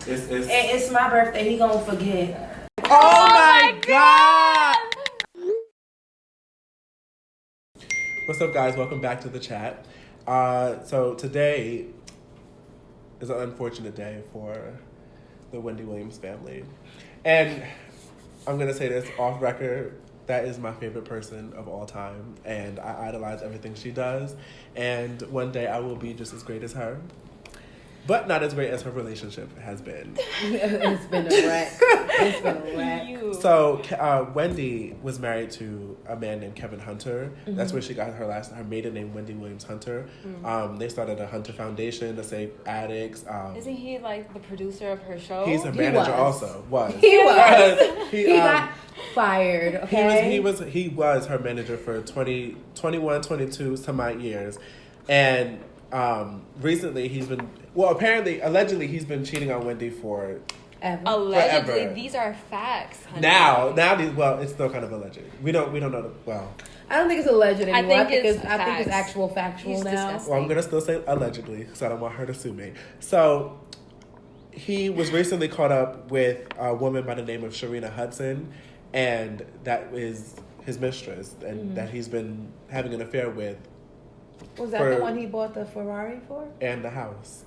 It's my birthday. He gonna forget. Oh my God! What's up, guys? Welcome back to the chat. So today is an unfortunate day for the Wendy Williams family. And I'm going to say this off record. That is my favorite person of all time. And I idolize everything she does. And one day I will be just as great as her. But not as great as her relationship has been. It's been a wreck. It's been a wreck. So Wendy was married to a man named Kevin Hunter. Mm-hmm. That's where she got her maiden name, Wendy Williams Hunter. Mm-hmm. They started a Hunter Foundation to save addicts. Isn't he like the producer of her show? He's a manager also. He got fired. Okay. He was her manager for 21, 22 some odd years. And recently allegedly he's been cheating on Wendy for allegedly forever. These are facts, honey. Now it's still kind of alleged. We don't know I don't think it's alleged anymore. I think it's factual factual now. Disgusting. Well, I'm gonna still say allegedly because I don't want her to sue me. So he was recently caught up with a woman by the name of Sharina Hudson, and that is his mistress, and that he's been having an affair with. Was that the one he bought the Ferrari for? And the house.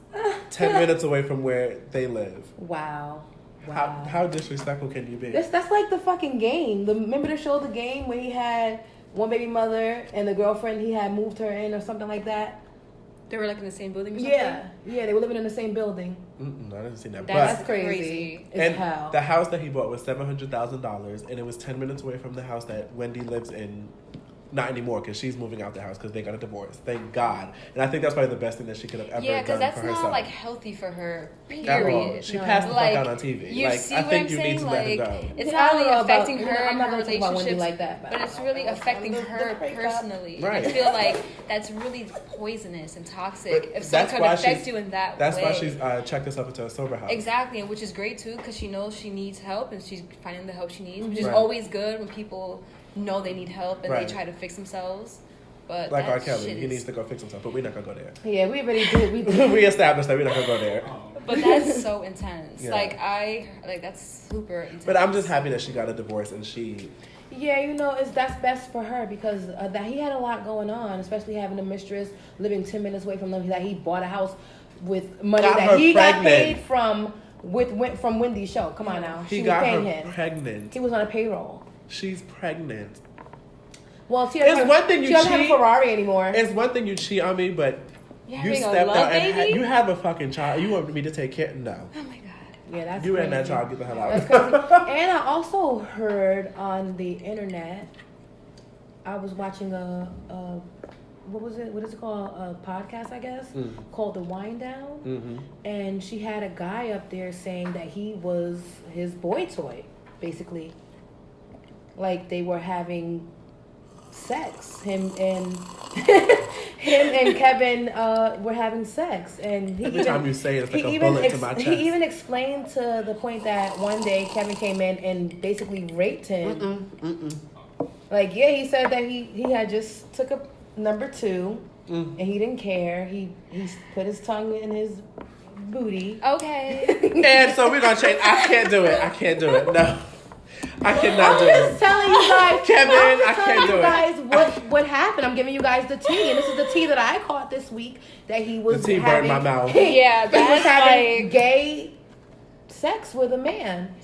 10 minutes away from where they live. Wow. How disrespectful can you be? That's like the fucking Game. Remember the show The Game when he had one baby mother and the girlfriend he had moved her in or something like that? They were like in the same building or something? Yeah, they were living in the same building. I didn't see that. That's crazy. And the house that he bought was $700,000, and it was 10 minutes away from the house that Wendy lives in. Not anymore, because she's moving out the house because they got a divorce. Thank God. And I think that's probably the best thing that she could have ever done for herself. Yeah, because that's not like healthy for her. Period. She passed the fuck out on TV. You see I what think I'm you saying? need to let her go. It's not only affecting her I'm and not her going to talk about Wendy relationships, like that, but it's really affecting her personally. Right. I feel like that's really poisonous and toxic if someone can affect you in that way. That's why she's checked us up into a sober house. Exactly, and which is great too, because she knows she needs help and she's finding the help she needs, which is always good when people know they need help and they try to fix themselves. But like R. Kelly, he needs to go fix himself, but we're not gonna go there. Yeah, we already did. We established that we're not gonna go there. But that's so intense. Yeah. That's super intense. But I'm just happy that she got a divorce and she. Yeah, that's best for her because that he had a lot going on, especially having a mistress living 10 minutes away from them. That he bought a house with money that he got paid from Wendy's show. Come on now, He got her pregnant. He was on a payroll. She's pregnant. Well, she doesn't have a Ferrari anymore. It's one thing you cheat on me, but you stepped out and you have a fucking child. You want me to take care? No. Oh my God. Yeah, that's you crazy. and that child get the hell out. That's crazy. And I also heard on the internet, I was watching what was it? What is it called? A podcast, I guess, called The Wind Down. Mm-hmm. And she had a guy up there saying that he was his boy toy, basically. Like they were having sex. Him and Kevin were having sex, and every time you say it, it's like a bullet to my chest. He even explained to the point that one day Kevin came in and basically raped him. Like, yeah, he said that he had just took a number 2, and he didn't care. He put his tongue in his booty. Okay. And so we're gonna change. I can't do it. No. I cannot do it. I'm just telling you guys, Kevin, I can't do it. Guys, what happened? I'm giving you guys the tea, and this is the tea that I caught this week. That he was the tea burned my mouth. Yeah, he was having like gay sex with a man,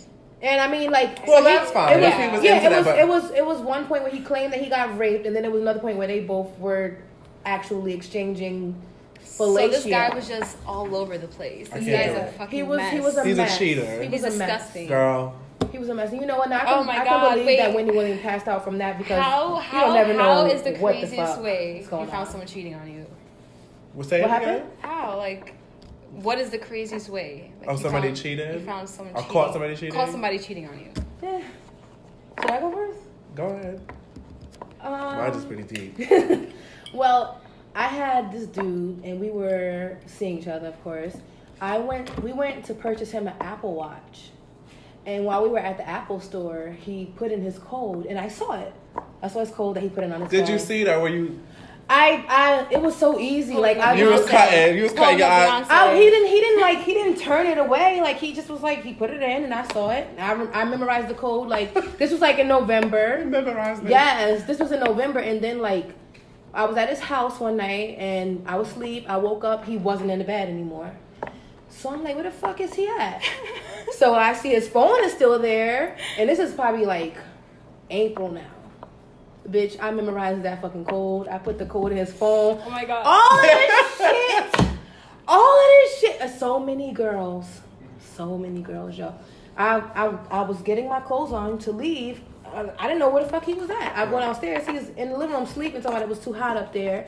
and I mean, like, well, that's fine. It was one point where he claimed that he got raped, and then there was another point where they both were actually exchanging fellatio. So this guy was just all over the place. This guy's a fucking mess. He's a cheater. He was disgusting, girl. He was a mess. And you know what? Now, I can believe that Wendy Williams passed out from that because you don't never know how is the what craziest way you found someone cheating on you? What happened? How? Like, what is the craziest way? Like, somebody cheated? You found someone cheating. Caught somebody cheating? Caught somebody cheating on you. Yeah. Should I go first? Go ahead. Mine's is pretty deep. Well, I had this dude, and we were seeing each other, of course. We went to purchase him an Apple Watch. And while we were at the Apple store, he put in his code, and I saw it. I saw his code that he put in on his phone. Did you see that? Were you? It was so easy. Like you was cutting your eye. He didn't turn it away. Like he just was like, he put it in and I saw it. I memorized the code. Like this was like in November. You memorized it? Yes, this was in November, and then like I was at his house one night and I was asleep. I woke up, he wasn't in the bed anymore. So I'm like, where the fuck is he at? So I see his phone is still there, and this is probably like April now. Bitch, I memorized that fucking code. I put the code in his phone. Oh my god. All of this shit. So many girls, yo. I was getting my clothes on to leave. I didn't know where the fuck he was at. I go downstairs. He was in the living room sleeping. Talking about it was too hot up there,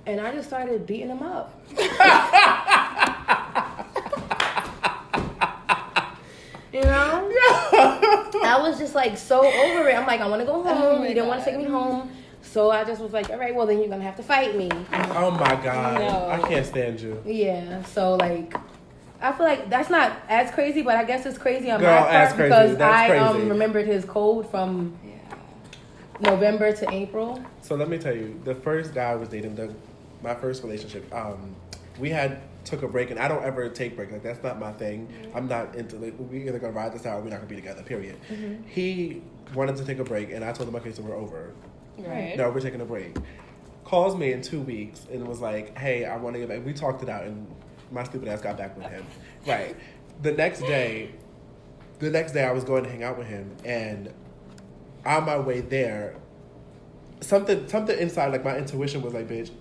and I just started beating him up. You know? I was just like so over it. I'm like, I want to go home. He didn't want to take me home. So I just was like, all right, well, then you're going to have to fight me. Oh my God. No. I can't stand you. Yeah. So like, I feel like that's not as crazy, but I guess it's crazy on my part because I remembered his code from November to April. So let me tell you, the first guy I was dating, my first relationship, we took a break, and I don't ever take breaks. Like, that's not my thing. Mm-hmm. I'm not into, like, we're either going to ride this out or we're not going to be together, period. Mm-hmm. He wanted to take a break, and I told him, okay, so we're over. Right. No, we're taking a break. Calls me in 2 weeks and was like, hey, I want to get back. We talked it out, and my stupid ass got back with him. Right. The next day I was going to hang out with him, and on my way there, something inside, like, my intuition was like, bitch,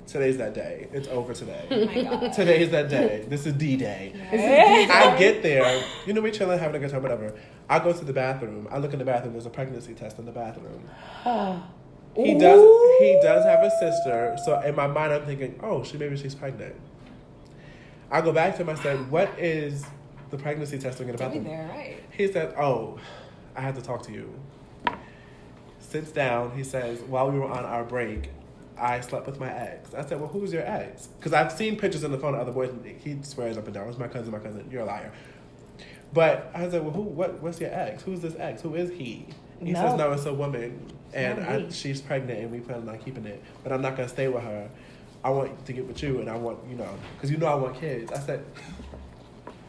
today's that day. It's over today. Oh my God. Today is that day. This is D-Day. Yes. I get there. You know, we chilling, having a good time, whatever. I go to the bathroom. I look in the bathroom. There's a pregnancy test in the bathroom. He does have a sister. So in my mind, I'm thinking, oh, maybe she's pregnant. I go back to him. I said, what is the pregnancy test doing in the bathroom? There, right. He said, oh, I had to talk to you. Sits down. He says, while we were on our break, I slept with my ex. I said, well, who's your ex? Because I've seen pictures on the phone of other boys. He swears up and down, it's my cousin. You're a liar. But I said, well, what's your ex? Who's this ex? Who is he? He says, no, it's a woman. And she's pregnant and we plan on keeping it. But I'm not going to stay with her. I want to get with you and I want, because I want kids.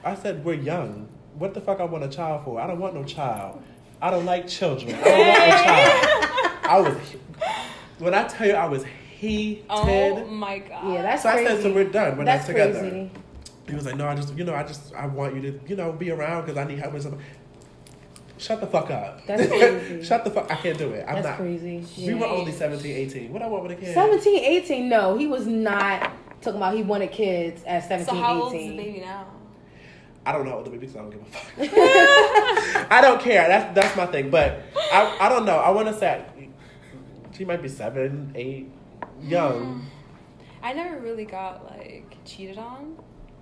I said, we're young. What the fuck I want a child for? I don't want no child. I don't like children. I don't want no child. When I tell you I was heated. Oh my God. Yeah, that's so crazy. I said, so we're done. We're not together. Crazy. He was like, no, I want you to, be around because I need help with something. Shut the fuck up. That's crazy. Shut the fuck. I can't do it. I'm That's not. crazy. We were only 17, 18. What I want with a kid? 17, 18, no. He was not talking about he wanted kids at 17, 18. So how old is the baby now? I don't know how old the baby because I don't give a fuck. I don't care. That's my thing. But I don't know. I want to say she might be 7, 8, young. I never really got cheated on.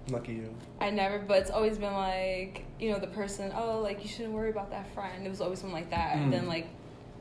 Lucky you. I never, but it's always been the person, you shouldn't worry about that friend. It was always something like that. And then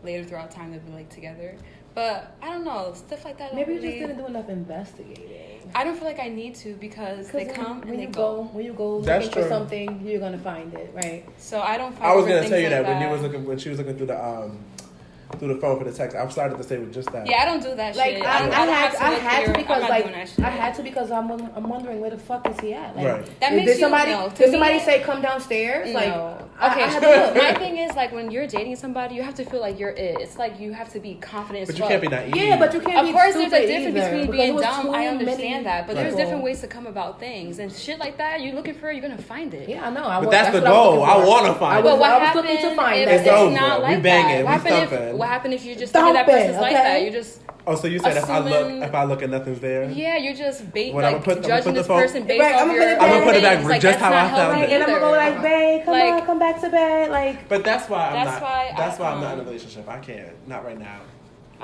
later throughout time they'd be together. But I don't know, stuff like that. Maybe you just didn't do enough investigating. I don't feel like I need to because they come and they go. When you go looking for something, you're gonna find it, right? So I don't. I was gonna tell you that when she was looking through the phone for the text, I started to say with just that. Yeah, I don't do that shit. I had to because I'm wondering where the fuck is he at? Right. That makes did somebody say come downstairs? No. My thing is when you're dating somebody, you have to feel like you're it. It's you have to be confident. But you can't be naive. Yeah, but you can't be. Of course, there's a difference either, between being dumb. I understand that, but right. there's different ways to come about things and shit like that. You're looking for it, you're gonna find it. Yeah, I know. But that's the goal. I want to find it. But what happens if it's not like that? What happened if you just think that person's like that? You just. Oh, so you said if I look and nothing's there? Yeah, you're just put judging this person based off your. I'm gonna put it back just how I found it. And I'm gonna go babe, come back to bed, But that's why I'm not in a relationship. I can't, not right now.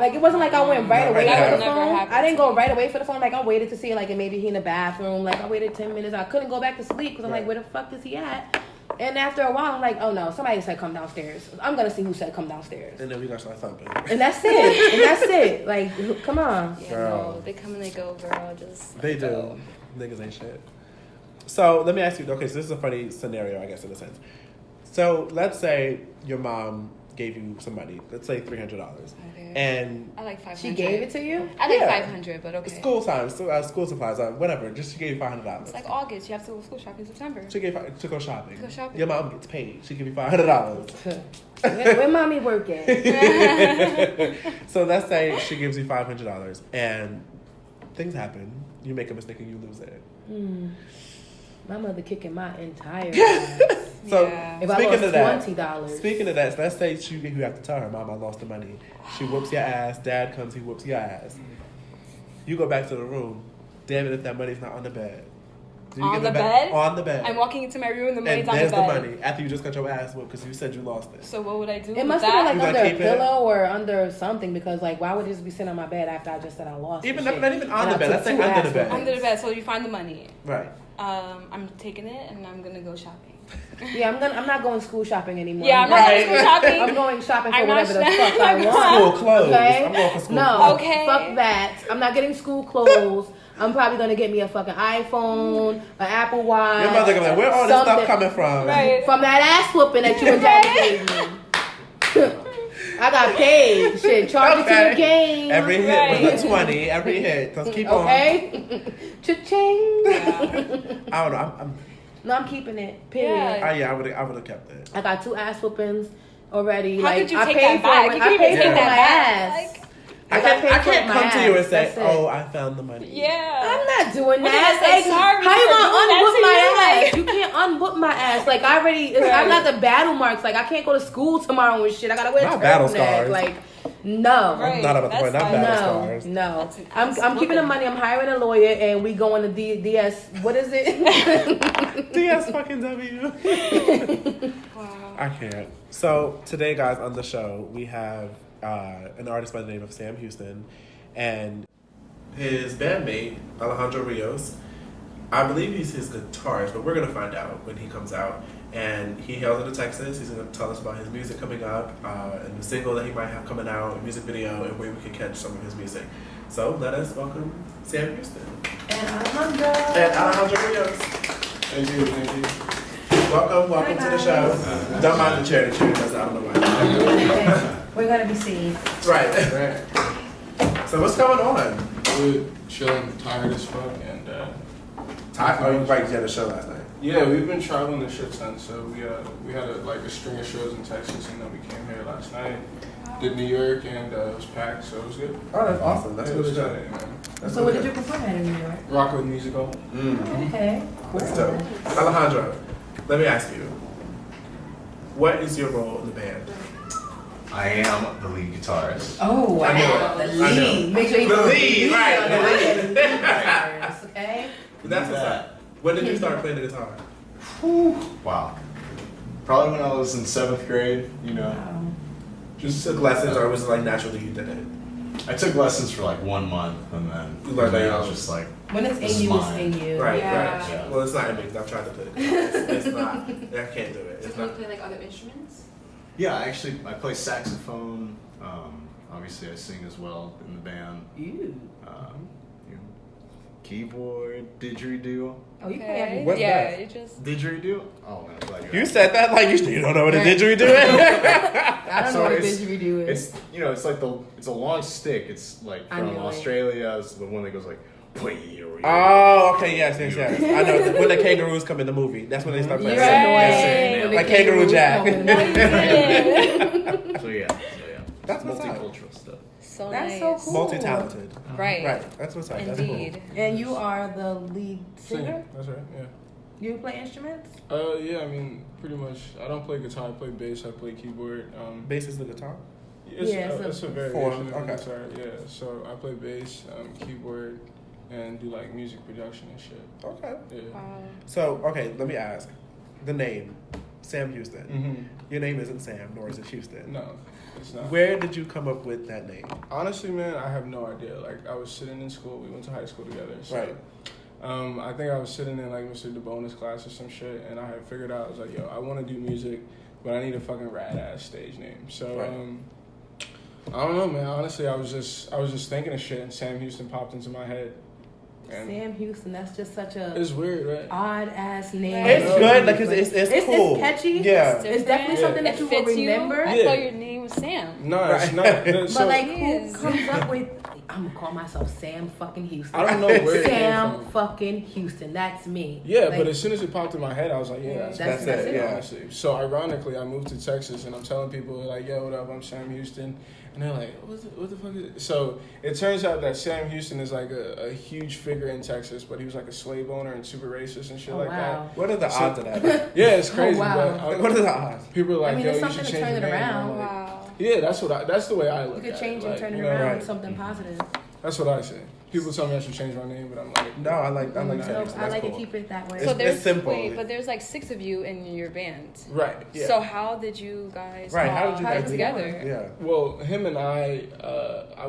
It wasn't I went right away for the phone. I didn't go right away for the phone. I waited to see and maybe he in the bathroom. I waited 10 minutes. I couldn't go back to sleep because I'm where the fuck is he at? And after a while, I'm oh no, somebody said come downstairs. I'm gonna see who said come downstairs. And then we gonna start thumping. And that's it. Come on. Yeah, no, they come and they go, girl. They do. Niggas ain't shit. So let me ask you. Okay, so this is a funny scenario, I guess, in a sense. So let's say your mom gave you some money. Let's say $300. Okay. And I like 500. She gave it to you? I like 500, but okay. School time, school supplies, whatever. Just she gave you $500. It's like August. You have to go school shopping in September. She gave to go shopping. To go shopping. Your mom gets paid. She give you $500. Where mommy working? So let's say she gives you $500 and things happen. You make a mistake and you lose it. My mother kicking my entire ass. So if I lost $20. Speaking of that, so let's say you have to tell her, Mom, I lost the money. She whoops your ass. Dad comes, he whoops your ass. You go back to the room. Damn it, if that money's not on the bed. Do you On give the it back? bed? On the bed. I'm walking into my room and the money's and on the there's bed. the money after you just got your ass whooped because you said you lost it. So what would I do? It must have been like You under gotta a keep it? pillow or under something because like why would it just be sitting on my bed after I just said I lost Even the shit? not even on And the I bed. took Let's say 2 under the ass bed. whoopings. Under the bed, so you find the money. Right. I'm taking it and I'm gonna go shopping. Yeah, I'm not going school shopping anymore. Yeah, I'm not going school shopping. I'm going shopping for I'm not whatever the sh- fuck I I'm want. not. School clothes. Okay? I'm going for school No, clothes. Okay. fuck that. I'm not getting school clothes. I'm probably gonna get me a fucking iPhone, an Apple Watch. Your mother gonna be like, where all this stuff coming from? Right. From that ass whooping that you and daddy gave me. I got paid. Shit, charge it to the game. Every hit Right. was a 20. Every hit. Let's keep on. Okay. Cha-ching. I don't know. No, I'm keeping it. Period. Yeah. I would have kept it. I got 2 ass whoopings already. How like could you I take paid that for back? it. You I can't paid even for take my that ass. back. I can't come to you and say, That's it. "Oh, I found the money." Yeah. I'm not doing But that. then it's like, sorry How you for gonna doing unwhoop my that ass? to You can't unwhoop my ass. Like I already, I got the battle marks. Like I can't go to school tomorrow and shit. I gotta wear a Not battle turtleneck. scars. Like no. Right. I'm not about to point out That's battle No, scars. no. That's an I'm ass keeping the whooping. money. I'm hiring a lawyer, and we going to DS. What is it? DS fucking W. Wow. I can't. So today, guys, on the show we have an artist by the name of Sam Houston, and his bandmate Alejandro Rios. I believe he's his guitarist, but we're gonna find out when he comes out. And he hails into Texas. He's gonna tell us about his music coming up, and the single that he might have coming out, a music video, and where we can catch some of his music. So let us welcome Sam Houston And Alejandro. and Alejandro Rios. Thank you. Welcome to the show. Don't mind the chair because I don't know why. We're gonna be seen. Right. Right. So what's going on? We're chilling, tired as fuck, and Oh, you had a show last night. yeah, we've been traveling a shit ton. So we had a string of shows in Texas, and then we came here last night. Did New York, and it was packed, so it was good. Oh, that's awesome. That's Yeah, good it was show. exciting, man. That's So what good. did you perform at in New York? Rockwood Musical. Okay. That's dope. Alejandro, let me ask you, what is your role in the band? I am the lead guitarist. Oh wow. I know. The I know. lead. Make sure you The put lead, right, on the that. lead. First, okay. That's what's up. When did you start playing the guitar? Wow. Probably when I was in 7th grade, you know. Wow. Just took lessons, or was it like naturally you did it? I took lessons for like 1 month, and then You learned I that was young. just like, When it's This in is you, it's mine. in you. Right, Yeah. right. Yeah. Well, it's not in me 'cause I've tried to play it. It's not. I can't do it. So It's can you not. play like other instruments? yeah, actually, I play saxophone. Obviously, I sing as well in the band. You. You know, keyboard, didgeridoo. Oh, you play Okay. everything. What's Yeah, that? you just. Didgeridoo? Oh, man, I'm glad You asked. said that like you don't know what a Right. didgeridoo is. I don't So know what a it's- didgeridoo is. It's it's like it's a long stick. It's like I from know it. Australia. It's the one that goes like. Oh, okay, yes. I know when the kangaroos come in the movie. That's when they start playing. You're Right. annoying. when the Like Kangaroo kangaroos Jack. come in. No, you didn't. So yeah. That's what's up. multicultural stuff. So That's nice. so cool. Multi-talented. Right. Right. That's what's up. That's cool. Indeed. And you are the lead singer? That's right. Yeah. You play instruments? Yeah. I mean, pretty much. I don't play guitar. I play bass. I play keyboard. Bass is the guitar. It's a variation of okay. guitar. Yeah. So I play bass, keyboard, and do like music production and shit. Okay. Yeah. Wow. So, okay, let me ask. The name, Sam Houston. Mm-hmm. Your name isn't Sam, nor is it Houston. No, it's not. Where did you come up with that name? Honestly, man, I have no idea. Like, I was sitting in school. We went to high school together. So, Right. I think I was sitting in, like, Mr. DeBona's class or some shit, and I had figured out, I was like, yo, I want to do music, but I need a fucking rad-ass stage name. So, Right. I don't know, man. Honestly, I was just thinking of shit, and Sam Houston popped into my head. And Sam Houston, that's just such a it's weird, right? odd ass name. It's good, like it's cool. It's catchy. Yeah. It's definitely something that It you will fits remember. I Yeah. thought your name was Sam. No, it's not. But So, like, who Yes. comes up with? I'm gonna call myself Sam fucking Houston. I don't know where it came Sam from. fucking Houston. That's me. Yeah, Like, but as soon as it popped in my head, I was like, yeah, That's it, yeah. honestly. So ironically, I moved to Texas, and I'm telling people like, yo, what up? I'm Sam Houston, and they're like, what the fuck is it? So it turns out that Sam Houston is like a huge figure in Texas, but he was like a slave owner and super racist and shit Oh, like wow. What are the So- odds of that? that. Yeah, it's crazy. wow. But What are the odds? people are like, I mean, yo, it's you something should to change turn your it name. around. I'm like, Wow. yeah, that's the way I look You could at change it. and Like, turn it you know, around right. with something positive. That's what I say. People tell me I should change my name, but I'm like, No, I like So Sam. I That's like cool. to keep it that way. It's- So there's simple. Wait, but there's like 6 of you in your band. right, yeah. So how did you guys Right, how did you How guys did do you together? Yeah. Well, him and I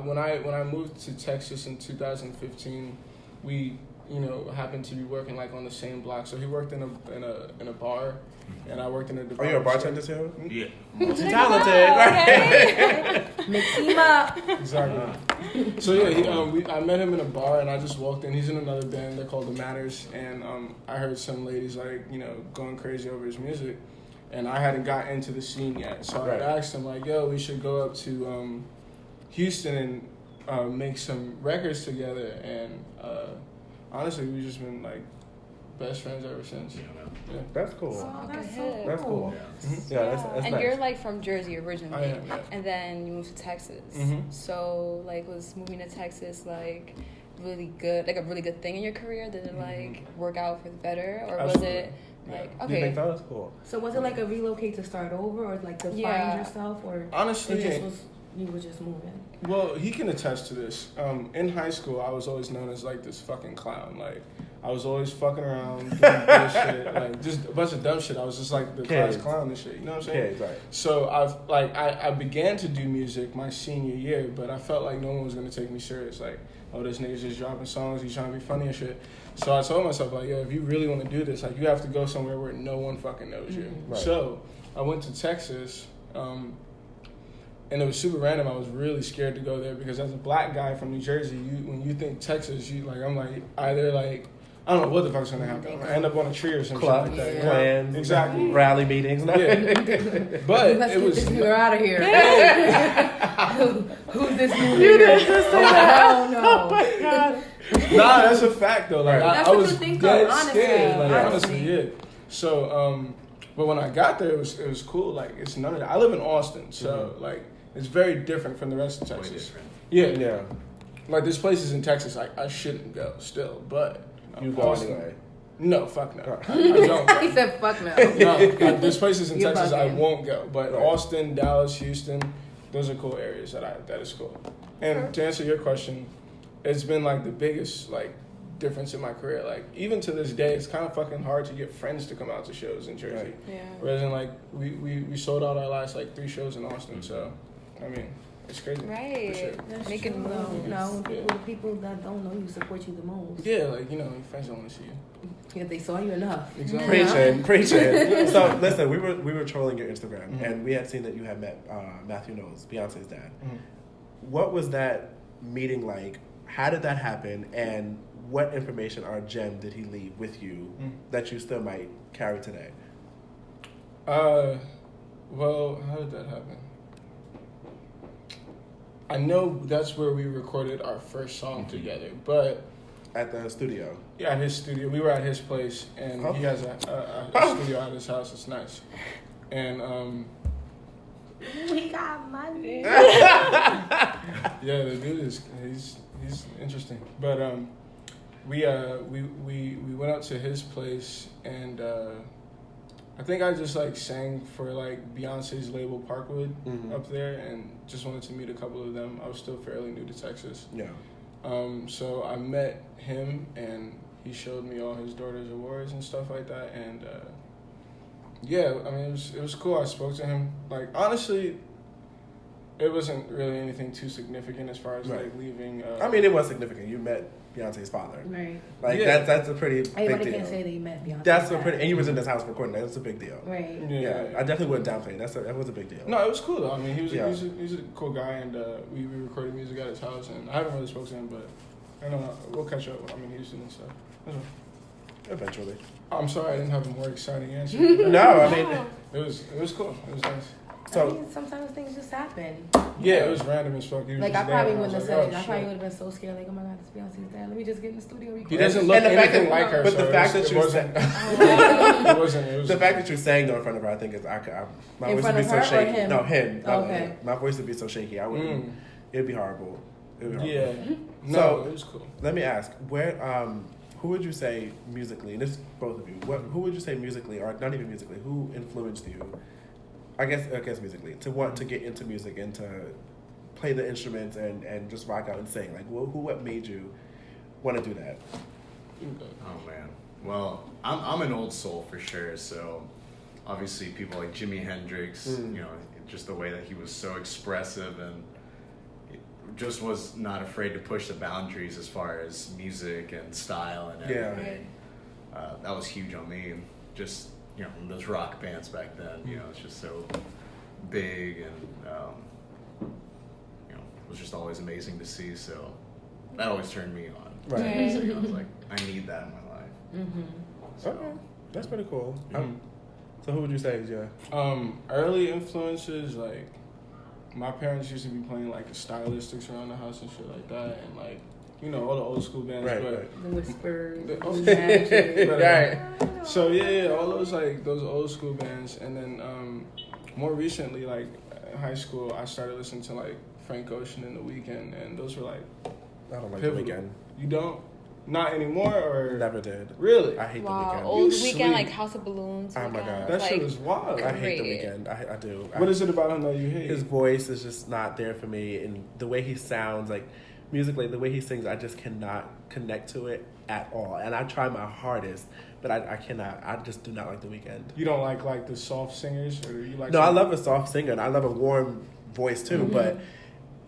when I moved to Texas in 2015, we happened to be working like on the same block. So he worked in a bar, and I worked in a. Are you a bartender too? Yeah. Multi-talented, right? Mix him up. Exactly. So yeah, I met him in a bar, and I just walked in. He's in another band. They're called The Matters, and I heard some ladies like going crazy over his music, and I hadn't got into the scene yet. So Right. I asked him like, "Yo, we should go up to Houston and make some records together." And honestly, we've just been like best friends ever since. Yeah, man. Yeah. That's cool. Oh, that's Okay. so That's cool. Yeah. Yeah, that's and nice. you're like from Jersey originally, I am, yeah. and then you moved to Texas. Mhm. So like, was moving to Texas like really good, like a really good thing in your career? Did it like work out for the better, or was Absolutely. it like You think okay? so? That's cool. So was it like a relocate to start over, or like to Yeah. find yourself, or Honestly, it just was you were just moving? well, he can attest to this. In high school, I was always known as like this fucking clown. Like, I was always fucking around, doing bullshit, like just a bunch of dumb shit. I was just like the class Kids. clown and shit. You know what I'm saying? Kids, right. So I began to do music my senior year, but I felt like no one was gonna take me serious. Like, oh, this nigga's just dropping songs. He's trying to be funny and shit. So I told myself like, yo, if you really want to do this, like, you have to go somewhere where no one fucking knows you. Right. So I went to Texas. And it was super random. I was really scared to go there because as a black guy from New Jersey, when you think Texas, I'm like either like I don't know what the fuck's gonna happen. I end up on a tree or some Clubs, shit like that. Yeah. plans, Exactly. rally meetings. Yeah. But Let's it get was this nigga out of here. Who's this new You nigga? didn't just say Hell no. Oh my god. nah, that's a fact though. Like Right. That's I what was you think, dead though, honestly. scared. Like Honestly. honestly, yeah. So but when I got there, it was cool. Like it's none of that. I live in Austin, so like it's very different from the rest of Way Texas. different. Yeah, Yeah. like there's places in Texas I shouldn't go still, but You go Austin- anyway. No, fuck no. I don't. He said, "Fuck no." No, there's places in You're Texas I bugging. won't go, but Right. Austin, Dallas, Houston, those are cool areas that is cool. And to answer your question, it's been like the biggest like difference in my career. Like even to this day, it's kind of fucking hard to get friends to come out to shows in Jersey. Right. Yeah. Whereas in like we sold out our last like 3 shows in Austin, so I mean it's crazy. For Right. sure. That's Making true, though. moves. No, when Yeah. the people that don't know you support you the most. Yeah, like your friends don't want to see you. If they saw you enough. Exactly. Preaching. So listen, we were trolling your Instagram, Mhm. and we had seen that you had met Matthew Knowles, Beyonce's dad. Mhm. What was that meeting like? How did that happen? And what information or gem did he leave with you Mhm. that you still might carry today? Well, how did that happen? I know that's where we recorded our first song together, but At the studio. yeah, at his studio, we were at his place, and Oh. he has a studio at his house. It's nice, and We got money. yeah, the dude he's interesting. But we went out to his place, and I think I just like sang for like Beyonce's label Parkwood Mhm. up there, and just wanted to meet a couple of them. I was still fairly new to Texas. Yeah. So I met him, and he showed me all his daughter's awards and stuff like that. And yeah, I mean, it was cool. I spoke to him. Like, honestly, it wasn't really anything too significant as far as Right. like leaving. I mean, it was significant. You met Beyonce's father. Right. Like Yeah. that's a pretty big Everybody deal. can't say they met Beyonce. That's a pretty, and you was in this house recording. That's a big deal. Right. Yeah, I definitely wouldn't downplay it. That was a big deal. No, it was cool though. I mean, he was Yeah. a cool guy, and we recorded music at his house, and I haven't really spoken to him, but I know we'll catch up when I'm in Houston and stuff. That's all. Eventually. I'm sorry I didn't have a more exciting answer. No, I mean, It was cool. It was nice. So- I mean, sometimes things just happen. Yeah, it was random as fuck. He was Like, just I probably there, and wouldn't have was said like, it. oh, I probably shit. would have been so scared, like, oh my God, this Beyonce's there. Let me just get in the studio. He record. doesn't look And the fact anything that- like her. but so the fact that it you wasn't. Oh. It wasn't. It was the fact that you sang though in front of her, I think is my In voice front would be of so her or shaky. him? No, him. Okay. My voice would be so shaky. I wouldn't. It'd be horrible. It'd be horrible. Yeah. No, So- it was cool. Let me ask, who would you say musically, and this is both of you, who would you say musically, or not even musically, who influenced you, I guess musically, to want to get into music and to play the instruments and just rock out and sing? Like, what made you want to do that? Oh man. Well, I'm an old soul for sure. So obviously people like Jimi Hendrix, you know, just the way that he was so expressive and just was not afraid to push the boundaries as far as music and style and everything. That was huge on me. Just, you know, those rock bands back then, you know, it's just so big and, you know, it was just always amazing to see. So that always turned me on. Right. So I was like, I need that in my life. Mm-hmm. So, Okay, that's pretty cool. Mhm. So who would you say is Early influences, like, my parents used to be playing, like, the Stylistics around the house and shit like that, and, like, you know, all the old school bands, Right, but... right. The Whispers, The- the Magic. Right. So, yeah, all those, like, those old school bands, and then, more recently, like, in high school, I started listening to, like, Frank Ocean and The Weeknd, and those were, like, I don't like pivotal. The Weeknd. You don't? Not anymore, or... Never did. Really? I hate Wow, The Weeknd. old You Weekend, like sweet. House of Balloons. Oh my Weeknd. God. That like, shit was wild. I hate The Great. Weeknd. I do. What is it about him that you hate? His voice is just not there for me, and the way he sounds, like musically, the way he sings, I just cannot connect to it at all. And I try my hardest, but I cannot. I just do not like The Weeknd. You don't like the soft singers, or you like? No, I love a soft singer, and I love a warm voice too. Mm-hmm. But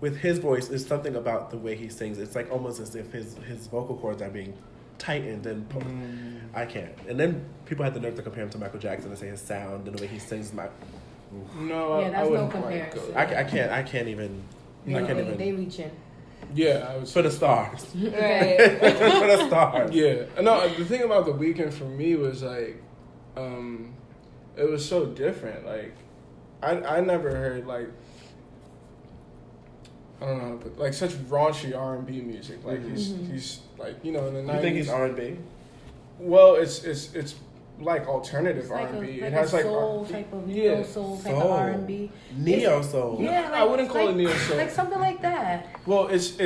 with his voice, there's something about the way he sings. It's like almost as if his vocal cords are being tightened and I can't. And then people had the nerve to compare him to Michael Jackson and say his sound and the way he sings. No, Yeah, I that's no wouldn't quite comparison. go. I can't even. I can't even. They reaching. Yeah, I would For say. the stars. Right. For the stars. Yeah, no. The thing about The Weeknd for me was like, it was so different. Like, I never heard like, I don't know, but like such raunchy R&B music. Like he's like, you know, in the 90s. You think he's R&B? Well, it's like alternative It's like R&B. a it has like soul type of yeah, soul type soul. of R&B. Neo soul. Yeah, I wouldn't call it neo soul. Like something like that. Well, it's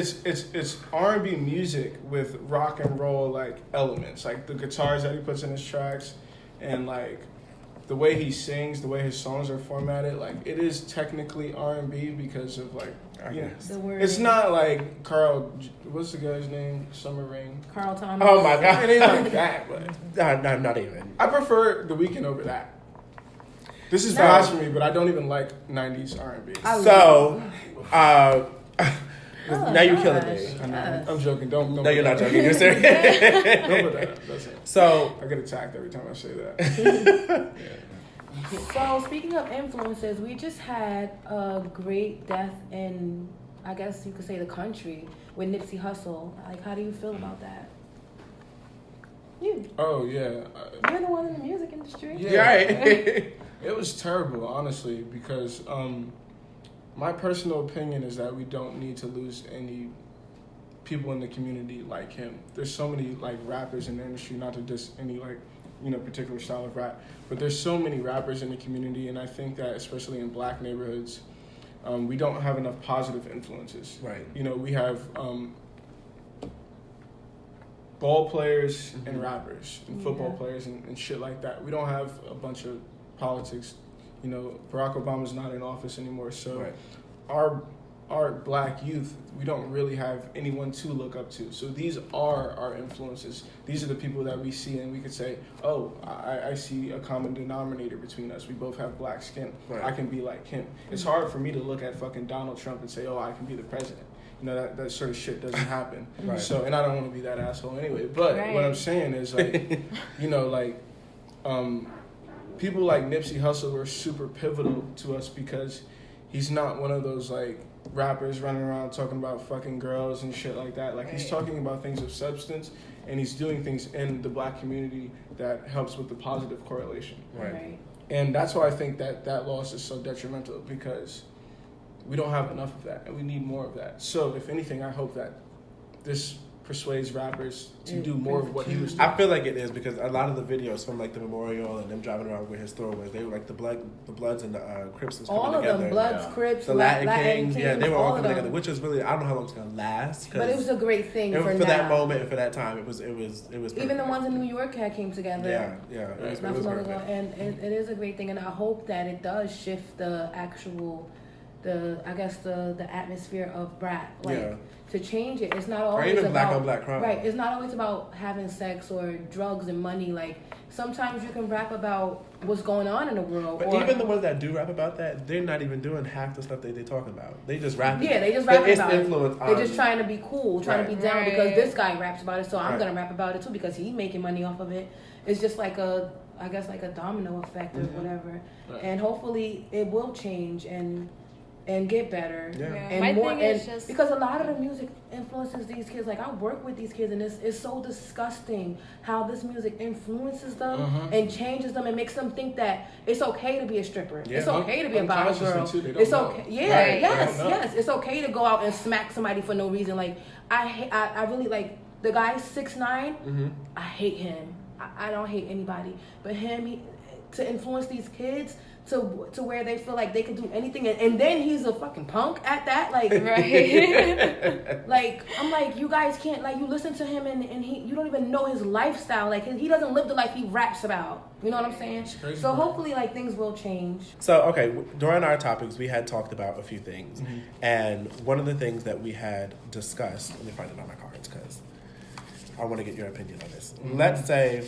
R&B music with rock and roll like elements, like the guitars that he puts in his tracks, and like the way he sings, the way his songs are formatted. Like it is technically R&B because of like, you know, The word. it's not like what's the guy's name? Summer Rain. Carl Thomas. Oh my God. It ain't like that, but Not even. I prefer The Weeknd over that. This is No. blasphemy, but I don't even like 90s R&B. So, Oh now you're killing gosh. me. I know, Yes. I'm joking. Don't No, you're not joking. You're serious. Don't put that up. That's it. So, I get attacked every time I say that. So speaking of influences, we just had a great death in, I guess you could say, the country with Nipsey Hussle. Like, how do you feel about that? You're Oh yeah, the one in the music industry. Yeah. right. it was terrible, honestly, because my personal opinion is that we don't need to lose any people in the community like him. There's so many like rappers in the industry, not to diss any like, you know, particular style of rap, but there's so many rappers in the community, and I think that especially in black neighborhoods, we don't have enough positive influences. Right. You know, we have ball players and rappers and football Yeah. players and shit like that. We don't have a bunch of politics. You know, Barack Obama's not in office anymore, so Right. our black youth, we don't really have anyone to look up to. So these are our influences. These are the people that we see, and we could say, oh, I see a common denominator between us. We both have black skin. Right. I can be like him. It's hard for me to look at fucking Donald Trump and say, oh, I can be the president. You know, that sort of shit doesn't happen. Right. So, and I don't want to be that asshole anyway. But Right. what I'm saying is, like, you know, like, people like Nipsey Hussle were super pivotal to us because he's not one of those like rappers running around talking about fucking girls and shit like that. Like he's talking about things of substance, and he's doing things in the black community that helps with the positive correlation. Right. And that's why I think that loss is so detrimental, because we don't have enough of that, and we need more of that. So if anything, I hope that this persuades rappers to do more of what he was doing. I feel like it is, because a lot of the videos from like the memorial and them driving around where his store was, they were like the Bloods and the Crips was coming all of together. them, Bloods, Crips, the Latin Kings, Kings, yeah, they were all coming of together, which is really, I don't know how long it's gonna last. But it was a great thing for now. that moment and for that time. It was. Even the ones in New York came together. Yeah. It Not was so long ago, perfect. and it is a great thing, and I hope that it does shift the actual, the atmosphere of rap, like to change it. It's not always or even about black on black crime. Right. It's not always about having sex or drugs and money. Like sometimes you can rap about what's going on in the world. But even the ones that do rap about that, they're not even doing half the stuff they're talking about. They just rap. Yeah, they just rap about it. They're just trying to be cool, trying to be down because this guy raps about it, so I'm gonna rap about it too because he's making money off of it. It's just like a domino effect or whatever. Right. And hopefully it will change and get better. Yeah. And my more, thing is just because a lot of the music influences these kids. Like I work with these kids, and it's so disgusting how this music influences them and changes them and makes them think that it's okay to be a stripper. Yeah. It's okay to be a bottle girl. It's okay. Yeah. Right. Yes. It's okay to go out and smack somebody for no reason. Like I really like the guy 6ix9ine. I hate him. I don't hate anybody, but him to influence these kids to where they feel like they can do anything, and then he's a fucking punk at that, like like I'm like, you guys can't, like, you listen to him and you don't even know his lifestyle, like he doesn't live the life he raps about, you know what I'm saying? So hopefully like things will change. So okay, during our topics we had talked about a few things, and one of the things that we had discussed, let me find it on my cards because I want to get your opinion on this. Let's say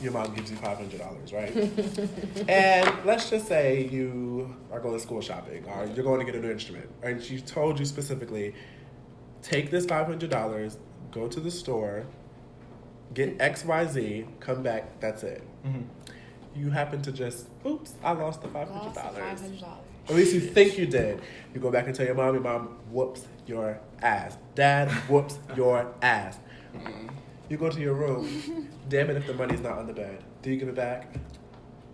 your mom gives you $500, right? And let's just say you are going to school shopping or you're going to get a new instrument, and she told you specifically, take this $500, go to the store, get XYZ, come back, that's it. You happen to just, oops, I lost the $500. At least you think you did. You go back and tell your mom whoops your ass. Dad whoops your ass. You go to your room. Damn it if the money's not on the bed. Do you give it back?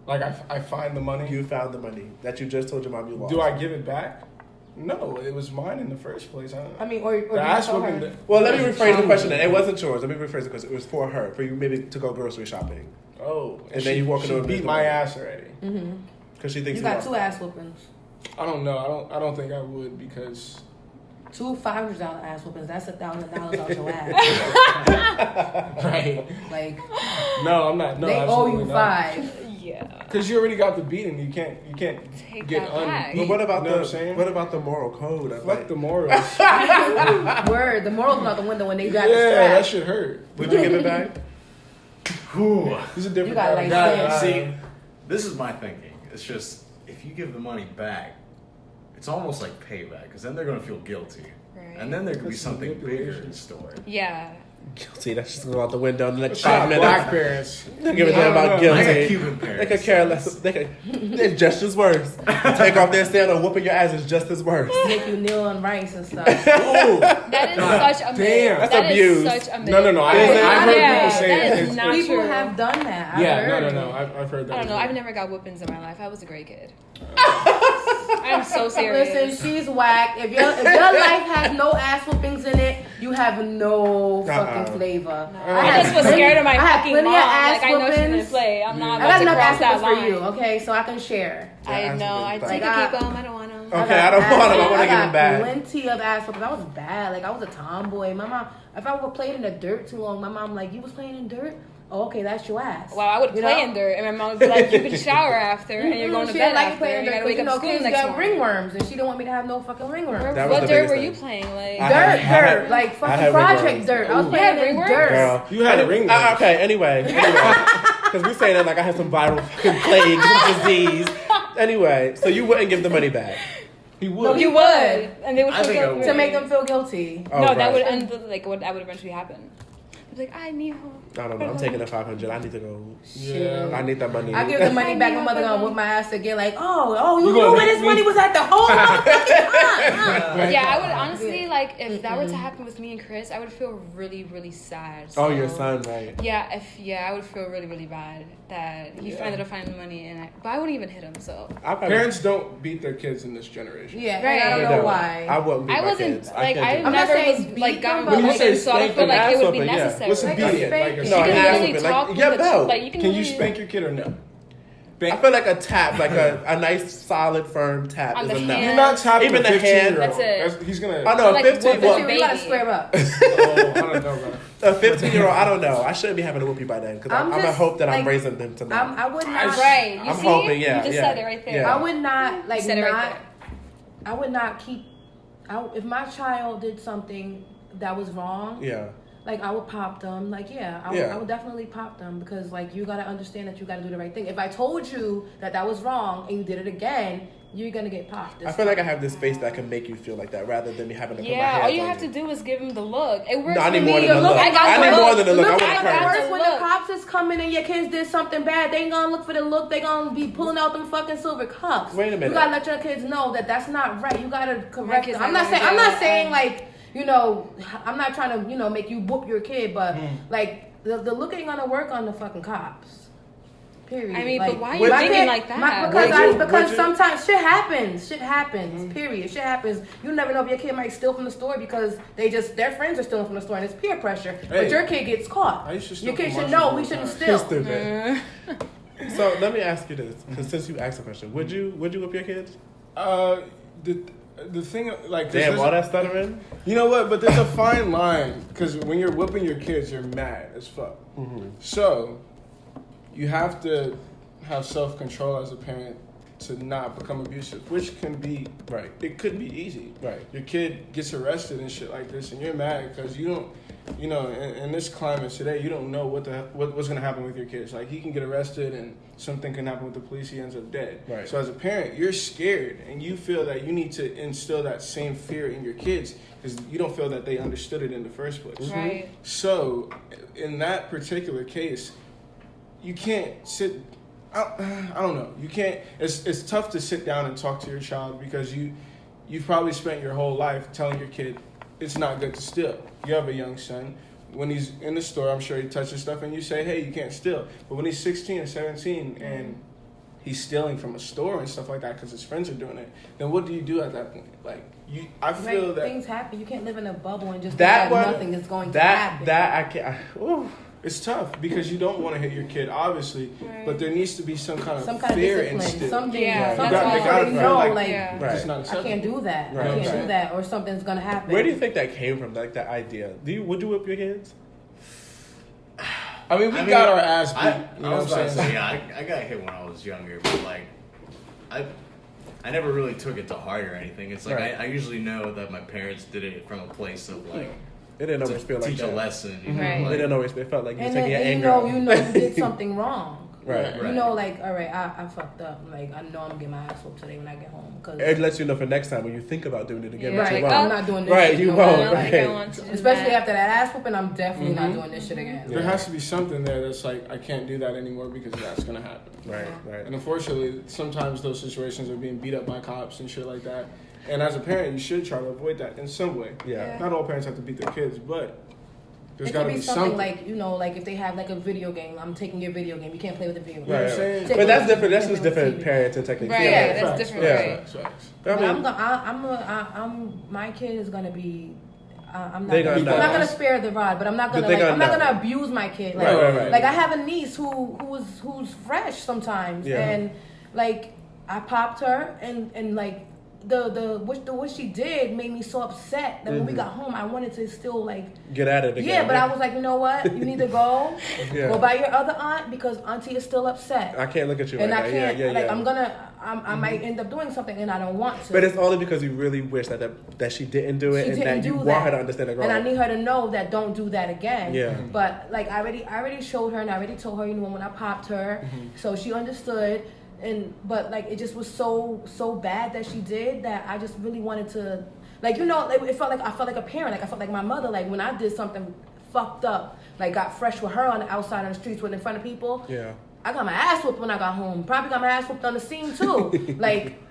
Like I find the money? You found the money that you just told your mom you lost. Do I give it back? No, it was mine in the first place. I mean, or the ass whooping. Well, let me rephrase the question then. It wasn't yours. Let me rephrase the question. It was for her, for you maybe to go grocery shopping. Oh. And then you walk into a beat my ass already. Because she thinks you got 2 ass whoopings. I don't know. I don't think I would, because 2 $500 ass whoopings. That's $1,000 out your ass. Right. Like, no, I'm not. No, they owe you not. 5. Yeah. Because you already got the beating. You can't take get that back. But what about what about the moral code? Fuck the morals. Word. The morals out the window when they got the strap. Yeah, that shit hurt. Would you give it back? Whew. He's a different You got like guy. See, this is my thinking. It's just, if you give the money back, it's almost like payback, because then they're going to feel guilty. Right. And then there could be something bigger in store. Yeah. Guilty. That's just go out the window and let you Black parents. They give a damn about guilty. I got Cuban parents. They could care less. They're just as worse. Take off their sandal, whooping your ass is just as worse. Make you kneel on rice and stuff. Oh, That is such a myth. damn. That's That abuse. is such a myth. No. I heard people say that it. is not People true. have done that. I've Yeah, heard. no. I've heard that. I don't know. as well. I've never got whoopings in my life. I was a great kid. I'm so serious. Listen, she's whack. If your life has no ass whoopings in it, you have no fucking flavor. No. I just was scared of my fucking mom. Ass Like, I know she whoopings. didn't play. I'm not I about got to enough cross ass that whoopings for line. you, okay? So I can share. I know. I Like, take a keep them. I don't want them. Okay, I don't want them. I want to give them back. Plenty of ass whoopings. I was bad. Like I was a tomboy. My mom, if I would played in the dirt too long, my mom like, you was playing in dirt. Oh, okay, that's your ass. Wow, I would play in dirt, and my mom would be like, "You can shower after, and you're going to bed after, and you gotta wake up school kids next got morning." ringworms, and she didn't want me to have no fucking ringworms. What dirt were you playing? Like Dirt, like fucking project dirt. I was playing in dirt. Girl. You had a ringworm. Okay, anyway. Because we saying that like I had some viral fucking plague, some disease. Anyway, so you wouldn't give the money back. He would. No, you would. And they would I feel think I guilty. would. To make them feel guilty. Oh, No, right. that would end. That would eventually happen. He'd be like, I need I don't know. I'm taking the 500. I need to go. Yeah. I need that money. I give the money back. My mother gonna whip my ass again. Like, you knew where this money was at the whole time. Yeah, I would honestly, like, if that were to happen with me and Chris, I would feel really, really sad. So, your son, right? Yeah, I would feel really, really bad that he ended up finding the money, but I wouldn't even hit him. So parents don't beat their kids in this generation. Yeah, right. I don't know why. I wouldn't beat my kids. Like, I I'm not never saying was like gotten beat them, but beaten, so I don't feel like it would be yeah. necessary. What's a beat? spanking. You can really talk with belt. can you spank your kid or no? I feel like a tap, like a nice, solid, firm tap On is the enough. hand. You're not tapping Even a the 15-year-old. hand. That's it. He's gonna. I know, Like, 15. what You gotta square up. I don't know, bro. A 15-year-old, I don't know. I shouldn't be having a whoopie by then because I'm gonna hope that I'm raising them to know. I would not. Right. You I'm see? hoping, yeah. You just said it right there. Yeah. I would not like Said it not. right there. I would not keep. If my child did something that was wrong, Yeah. like I would pop them. Like I would definitely pop them because like you gotta understand that you gotta do the right thing. If I told you that was wrong and you did it again, you're gonna get popped. I feel like I have this face that can make you feel like that rather than me having to put my hands Yeah, all you on have to do is give him the look. It works No, I need for more me. than the look. I got I need the more than the look. I Look, want at to the curse. worst when the cops is coming and your kids did something bad, they ain't gonna look for the look. They gonna be pulling out them fucking silver cups. Wait a minute. You gotta let your kids know that that's not right. You gotta correct kids them. I'm are not going saying. I'm to not jail. saying like I'm not trying to make you whoop your kid, but like the look ain't gonna work on the fucking cops. Period. I mean, like, but why are you thinking like that? Because sometimes shit happens. Shit happens. Period. Shit happens. You never know if your kid might steal from the store because their friends are stealing from the store and it's peer pressure. Hey, but your kid gets caught. I used to steal Your kid from should Marshall know all we the shouldn't time. steal. Stupid. So let me ask you this, because since you asked the question, would you whip your kids? The thing, like, Damn, all that stuttering. You know what? But there's a fine line because when you're whipping your kids, you're mad as fuck. Mm-hmm. So you have to have self-control as a parent to not become abusive, which can be Right. It could be easy. Right. Your kid gets arrested and shit like this, and you're mad because you don't. In this climate today, you don't know what's going to happen with your kids. Like, he can get arrested and something can happen with the police. He ends up dead. Right. So as a parent, you're scared and you feel that you need to instill that same fear in your kids because you don't feel that they understood it in the first place. Right. So in that particular case, you can't sit. I don't know. You can't. It's tough to sit down and talk to your child because you've probably spent your whole life telling your kid it's not good to steal. You have a young son. When he's in the store, I'm sure he touches stuff, and you say, "Hey, you can't steal." But when he's 16 or 17 and he's stealing from a store and stuff like that because his friends are doing it, then what do you do at that point? Like, I feel that things happen. You can't live in a bubble and just That think one, that nothing is going to happen. That I can't. Ooh. it's tough because you don't want to hit your kid, obviously, Right. but there needs to be some kind of discipline. fear instilled. Something. Yeah, Something that's you all. already know. Like, Like yeah. Right. It's not I acceptable. can't do that. Right. I can't Right. do that, or something's gonna happen. Where do you think that came from? Like that idea? Would you whip your kids? I mean, we got our ass beat. I you know was what I'm about to saying? say, yeah, I got hit when I was younger, but like, I never really took it to heart or anything. It's like Right. I usually know that my parents did it from a place of like It didn't always to feel like teach that. a lesson. You know, Right. It like, didn't always. It felt like you were And taking then your and anger. you did something wrong. Right. You Right. know, like, all right, I fucked up. Like, I know I'm gonna get my ass whooped today when I get home. Cause It lets you know for next time when you think about doing it again. Yeah. But right, you I'm won't. not doing this. Right, shit you no won't, more. I don't think right. I want to do Especially that. after that ass whooping, I'm definitely not doing this shit again. There has to be something there that's like, I can't do that anymore because that's going to happen. Right, right. And unfortunately, sometimes those situations are being beat up by cops and shit like that. And as a parent, you should try to avoid that in some way. Yeah. Not all parents have to beat their kids, but there's It got could to be be something something. like, like if they have like a video game, I'm taking your video game. You can't play with the video game. You know what Right. I'm saying? Take But that's away different. That's the just video different game. parenting techniques. Right, Yeah. that's Facts, different, facts, right. facts. I mean, My kid is gonna be. I'm They not. gonna I'm know. not gonna spare the rod, but I'm not But gonna. they Like, gonna I'm not know. gonna abuse my kid. Like, Right. like I have a niece who's fresh sometimes, Yeah. and like I popped her, and like the what she did made me so upset that when we got home, I wanted to still like. get at it again. Yeah, but I was like, you know what? You need to go. Yeah. Go by your other aunt because auntie is still upset. I can't look at you And right I now. can't, Yeah, like, yeah. I might end up doing something and I don't want to. But it's only because you really wish that she didn't do it She and didn't that you do want that. her to understand the growth. And I need her to know that don't do that again. Yeah. But like I already showed her and I already told her, when I popped her, so she understood. But like it just was so bad that she did that I just really wanted to, like, like it felt like I felt like a parent, like I felt like my mother, like when I did something fucked up. Like, got fresh with her on the outside on the streets with in front of people. Yeah. I got my ass whooped when I got home. Probably got my ass whooped on the scene too. Like,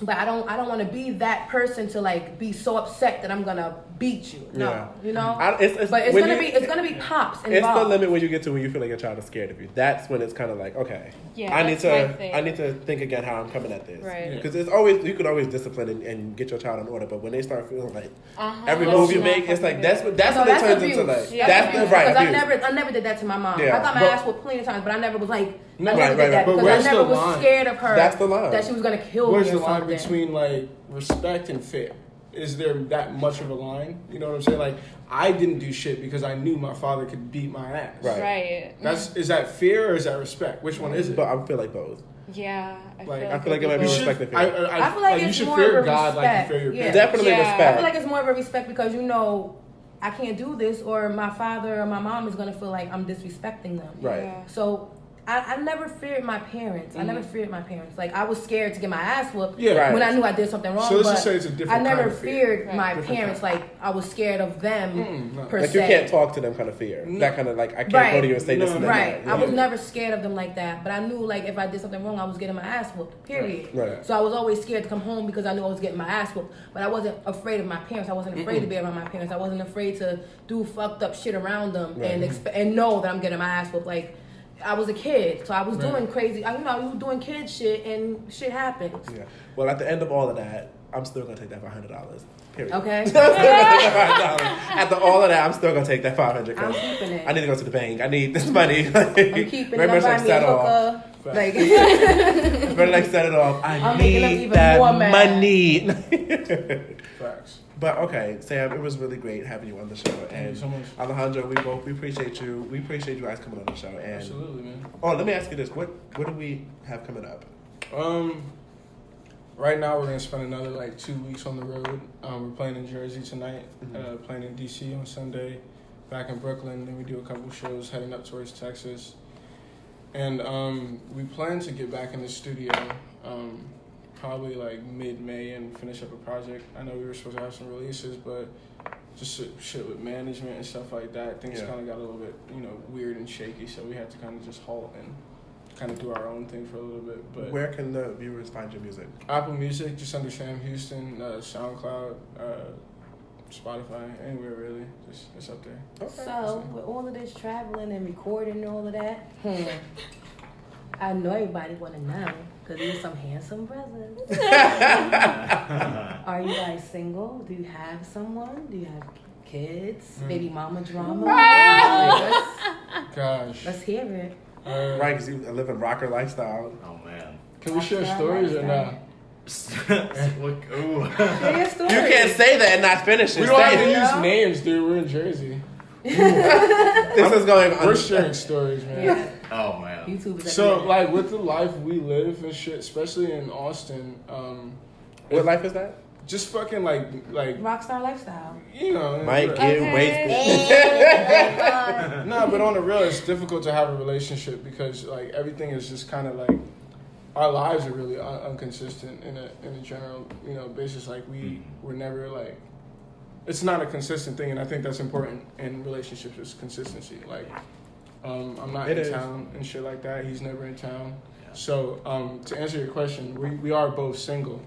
but I don't want to be that person to like be so upset that I'm gonna beat you. No, you know. But it's gonna be pops involved. It's the limit when you get to when you feel like your child is scared of you. That's when it's kind of like, okay, I need to think again how I'm coming at this. Right. Because it's always, you could always discipline and get your child in order, but when they start feeling like every move you make, it's like that's what it turns abuse. into. Like Yeah, that's right. Because I never did that to my mom. Yeah. I got my ass whooped plenty of times, but I never was like. No, I never did that But because I never was scared of her. That's the line. That she was gonna kill Where's me. the or line something. between like respect and fear? Is there that much of a line? You know what I'm saying? Like, I didn't do shit because I knew my father could beat my ass. Right. Is that fear or is that respect? Which one is it? But I feel like both. Yeah. I feel like it might be respect and fear. I feel like you it's should more fear of a God like respect. you fear your parents. Definitely respect. I feel like it's more of a respect because you know I can't do this, or my father or my mom is gonna feel like I'm disrespecting them. Right. Yeah. So I never feared my parents. I never feared my parents. Like, I was scared to get my ass whooped Right. when I knew I did something wrong. So let's but just say it's a different I never kind of fear. feared my parents. Like, I was scared of them per Like se. you can't talk to them kind of fear. That kind of like I can't go to you and say this and that. Right. Yeah. I was never scared of them like that. But I knew, like, if I did something wrong, I was getting my ass whooped, period. Right. So I was always scared to come home because I knew I was getting my ass whooped. But I wasn't afraid of my parents. I wasn't afraid to be around my parents. I wasn't afraid to do fucked up shit around them and know that I'm getting my ass whooped. Like, I was a kid, so I was doing crazy. You know, I was doing kid shit, and shit happens. Yeah. Well, at the end of all of that, I'm still gonna take that $500. Period. Okay. After all of that, I'm still gonna take that $500. I'm keeping it. I need to go to the bank. I need this money. I'm keeping it. I'm buying me a hooker. Like, Better like set it off. I'm making them need even that more mad. money. Facts. But okay, Sam, it was really great having you on the show. Thank you And so much. Alejandro, we appreciate you. We appreciate you guys coming on the show. And Absolutely, man. oh, let me ask you this: what do we have coming up? Right now we're gonna spend another like 2 weeks on the road. We're playing in Jersey tonight, playing in DC on Sunday, back in Brooklyn. Then we do a couple shows heading up towards Texas, and we plan to get back in the studio probably like mid-May and finish up a project. I know we were supposed to have some releases, but just shit with management and stuff like that, things kind of got a little bit weird and shaky. So we had to kind of just halt and kind of do our own thing for a little bit. But Where can the viewers find your music? Apple Music, just under Sam Houston, SoundCloud, Spotify, anywhere really. Just it's up there. Okay. so, with all of this traveling and recording and all of that, I know everybody want to know because there's some handsome brothers. Are you guys single? Do you have someone? Do you have kids? Baby mama drama? Gosh. Let's hear it. Right, because you live in rocker lifestyle. Oh man. Can we share stories or not? Look, ooh. Share your story. You can't say that and not finish it. We don't have to Say it. use names, dude. We're in Jersey. This is going on. We're sharing stories, man. Yeah. Oh man. YouTube is So, everywhere. like, with the life we live and shit, especially in Austin, What life is that? just fucking like Rockstar lifestyle. Might get wasted. No, but on the real, it's difficult to have a relationship because like everything is just kind of like our lives are really inconsistent in a general basis. Like we're never like it's not a consistent thing, and I think that's important in relationships is consistency. Like I'm not in town and shit like that. He's never in town. Yeah. So to answer your question, we are both single.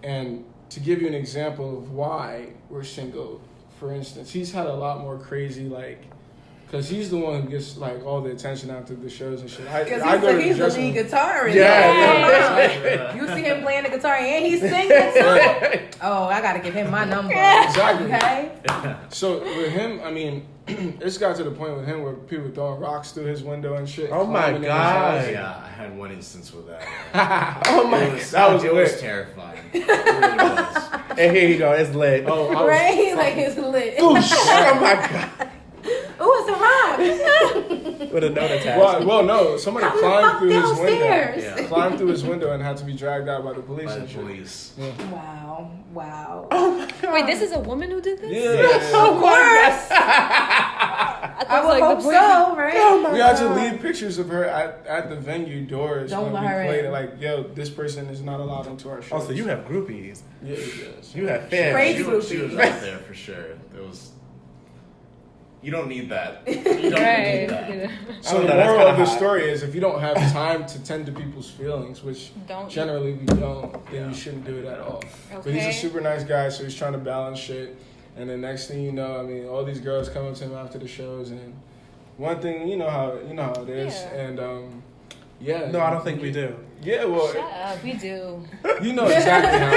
And to give you an example of why we're single, for instance, he's had a lot more crazy, like, because he's the one who gets, like, all the attention after the shows and shit. Because to he's the lead guitarist. Yeah. You see him playing the guitar and he's singing too? Oh, I got to give him my number. Exactly. Okay? So with him, I mean, it's got to the point with him where people throwing rocks through his window and shit. Oh my climbing in his God. house. Yeah, I had one instance with that. Oh my That was it was lit. terrifying. It really was. And here you go, it's lit. Oh, I was- Right? Like it's lit. Oh my God. Ooh, it's a rock. With a note attached. Well, no, somebody Come the climbed fuck through his downstairs. window. Yeah. Climbed through his window and had to be dragged out by the police By the and shit. police. Wow. Wait, this is a woman who did this? Yeah. Of course. I I would hope so, right? We had to leave pictures of her at the venue doors Don't when let we her played in. it. Like, yo, this person is not allowed into our show. Oh, so you have groupies. Yeah, yes. You have fans. Crazy She was groupies. out there for sure. It was You don't need that. You don't need that. So the that's moral kinda of the hot. story is if you don't have time to tend to people's feelings, which Don't. generally we don't, then you shouldn't do it at all. But he's a Okay. super nice guy, so he's trying to balance shit. And the next thing you know, I mean, all these girls come up to him after the shows, and one thing, you know how it is, Yeah. and yeah. No, I don't think we do. Yeah, well, Shut up. We do. you know exactly how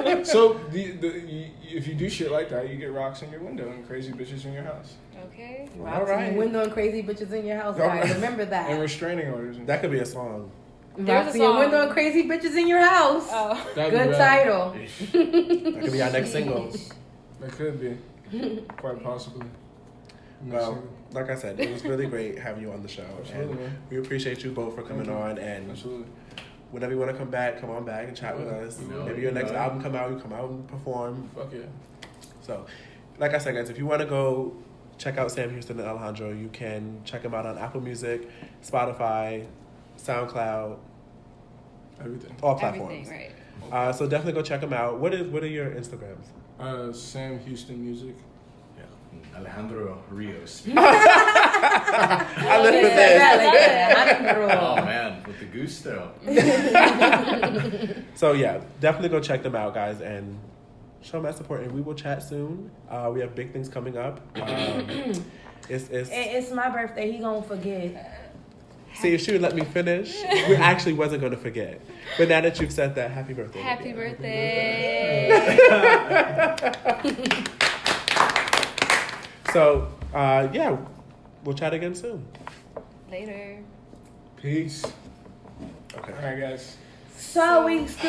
it is. So if you do shit like that, you get rocks in your window and crazy bitches in your house, Okay. Rocks in your window and crazy bitches in your house, All guys. right. Remember and that. restraining orders. And That could be a song. There's Rocks a in your song. window and crazy bitches in your house. Oh. That'd be Good bad. title. That could be our next single. That could be, quite possibly. Well, like I said, it was really great having you on the show. Absolutely, And man. we appreciate you both for coming Thank you. on. And Absolutely. whenever you want to come on back and chat with us. You know, Maybe your next you know. album come out, you come out and perform. Fuck yeah. So, like I said, guys, if you want to go check out Sam Houston and Alejandro, you can check them out on Apple Music, Spotify, SoundCloud, Everything. all platforms. Everything, right. So definitely go check them out. What are your Instagrams? Sam Houston Music. Yeah. Alejandro Rio. I live with this. Oh man, with the gusto. So yeah, definitely go check them out, guys, and show them that support. And we will chat soon. We have big things coming up. It's my birthday. He gonna forget. See, if she would let me finish, we actually wasn't going to forget. But now that you've said that, happy birthday. Happy again. birthday. So, yeah, we'll chat again soon. Later. Peace. Okay. All right, guys. So we